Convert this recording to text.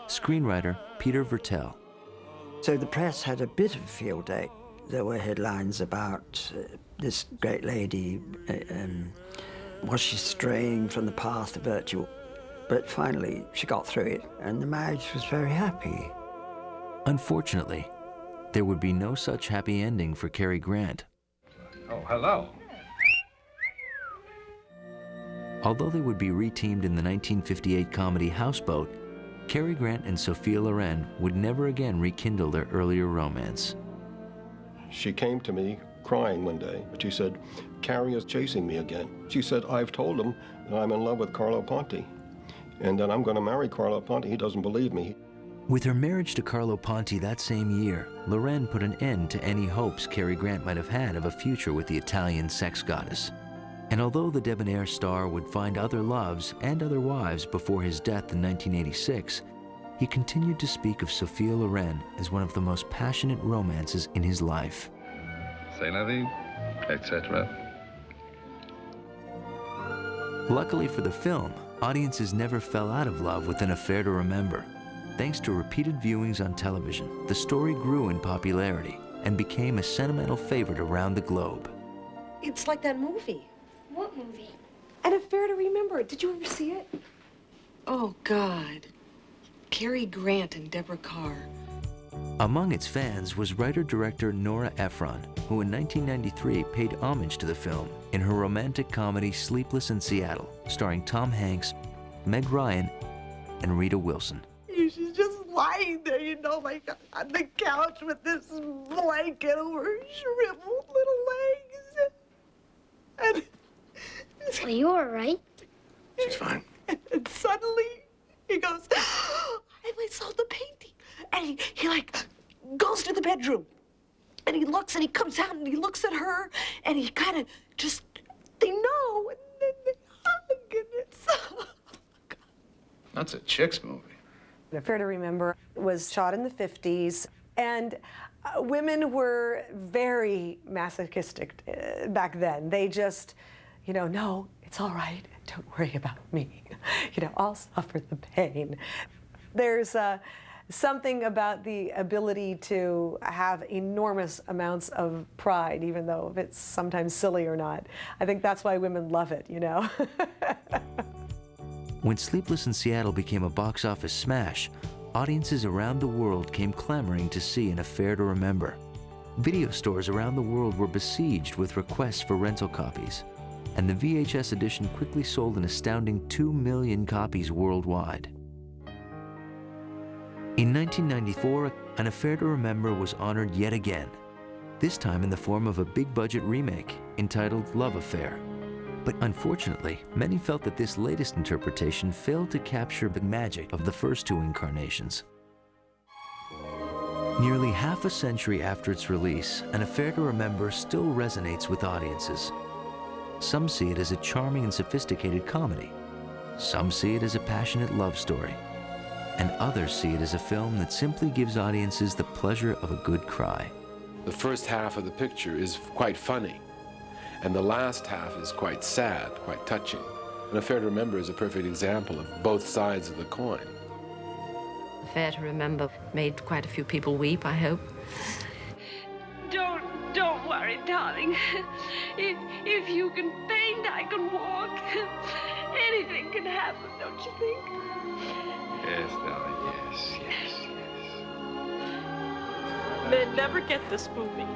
screenwriter Peter Vertel. So the press had a bit of a field day. There were headlines about this great lady, was she straying from the path of virtue? But finally, she got through it, and the marriage was very happy. Unfortunately, there would be no such happy ending for Cary Grant. Oh, hello. Although they would be reteamed in the 1958 comedy Houseboat, Cary Grant and Sophia Loren would never again rekindle their earlier romance. She came to me crying one day. She said, "Cary is chasing me again." She said, "I've told him that I'm in love with Carlo Ponti, and that I'm going to marry Carlo Ponti. He doesn't believe me." With her marriage to Carlo Ponti that same year, Loren put an end to any hopes Cary Grant might have had of a future with the Italian sex goddess. And although the debonair star would find other loves and other wives before his death in 1986, he continued to speak of Sophia Loren as one of the most passionate romances in his life. C'est la vie, etc. Luckily for the film, audiences never fell out of love with An Affair to Remember. Thanks to repeated viewings on television, the story grew in popularity and became a sentimental favorite around the globe. It's like that movie. What movie? An Affair to Remember. Did you ever see it? Oh, God. Cary Grant and Deborah Carr. Among its fans was writer-director Nora Ephron, who in 1993 paid homage to the film in her romantic comedy Sleepless in Seattle, starring Tom Hanks, Meg Ryan, and Rita Wilson. She's just lying there, you know, like on the couch with this blanket over her shriveled little legs. And Are you all right? She's fine. And suddenly, he goes, I saw the painting. And he like goes to the bedroom. And he looks and he comes out and he looks at her and he kind of just, they know, and then they hug and it's, That's a chick's movie. An Affair to Remember was shot in the 50s, and women were very masochistic back then. They just, you know, no, it's all right, don't worry about me. You know, I'll suffer the pain. There's something about the ability to have enormous amounts of pride, even though it's sometimes silly or not. I think that's why women love it, you know? When Sleepless in Seattle became a box office smash, audiences around the world came clamoring to see An Affair to Remember. Video stores around the world were besieged with requests for rental copies, and the VHS edition quickly sold an astounding 2 million copies worldwide. In 1994, An Affair to Remember was honored yet again, this time in the form of a big-budget remake entitled Love Affair. But unfortunately, many felt that this latest interpretation failed to capture the magic of the first two incarnations. Nearly half a century after its release, An Affair to Remember still resonates with audiences. Some see it as a charming and sophisticated comedy. Some see it as a passionate love story. And others see it as a film that simply gives audiences the pleasure of a good cry. The first half of the picture is quite funny, and the last half is quite sad, quite touching. An Affair to Remember is a perfect example of both sides of the coin. Affair to Remember made quite a few people weep, I hope. Don't worry, darling. If you can paint, I can walk. Anything can happen, don't you think? Yes, darling, yes. Men never get this movie.